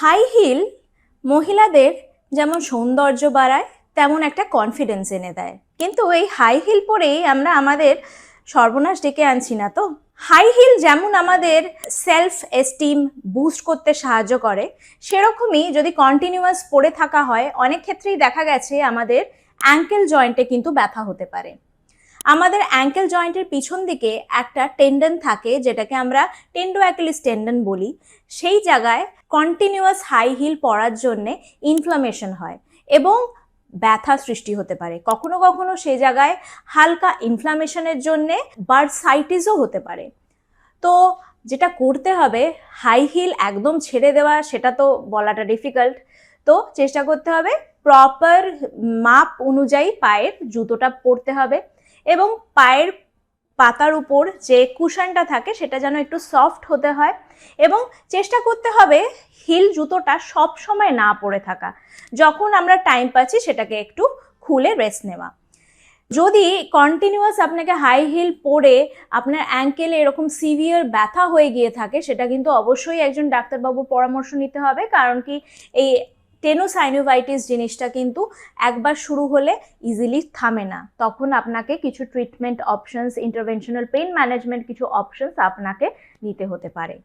High heel মহিলাদের যেমন সৌন্দর্য বাড়ায় তেমন একটা কনফিডেন্স এনে দেয়, কিন্তু এই হাই হিল পরেই আমরা আমাদের সর্বনাশ ডেকে আনছি না তো? হাই হিল যেমন আমাদের সেলফ এস্টিম বুস্ট করতে সাহায্য করে, সেরকমই যদি কন্টিনিউয়াস পরে থাকা হয় অনেক ক্ষেত্রেই দেখা গেছে আমাদের অ্যাঙ্কেল জয়েন্টে কিন্তু ব্যথা হতে পারে। আমাদের অ্যাঙ্কেল জয়েন্টের পিছন দিকে একটা টেন্ডন থাকে যেটাকে আমরা টেন্ডো অ্যাকিলিস টেন্ডন বলি। সেই জায়গায় কন্টিনিউয়াস হাই হিল পরার জন্যে ইনফ্লামেশন হয় এবং ব্যথা সৃষ্টি হতে পারে। কখনো কখনো সেই জায়গায় হালকা ইনফ্লামেশনের জন্যে বার্সাইটিসও হতে পারে। তো যেটা করতে হবে, হাই হিল একদম ছেড়ে দেওয়া সেটা তো বলাটা ডিফিকাল্ট। তো চেষ্টা করতে হবে প্রপার মাপ অনুযায়ী পায়ের জুতোটা পরতে হবে এবং পায়ের পাতার উপর যে কুশনটা থাকে সেটা যেন একটু সফট হতে হয় এবং চেষ্টা করতে হবে হিল জুতোটা সব সময় না পরে থাকা। যখন আমরা টাইম পাচ্ছি সেটাকে একটু খুলে রেস্ট নেওয়া। যদি কন্টিনিউয়াস আপনাকে হাই হিল পরে আপনার অ্যাঙ্কেলে এরকম সিভিয়ার ব্যথা হয়ে গিয়ে থাকে, সেটা কিন্তু অবশ্যই একজন ডাক্তারবাবুর পরামর্শ নিতে হবে। কারণ কি, এই টেনোসাইনোভাইটিস জিনিসটা কিন্তু একবার শুরু হলে ইজিলি থামে না। তখন আপনাকে কিছু treatment options, interventional pain management কিছু অপশনস আপনাকে নিতে হতে পারে।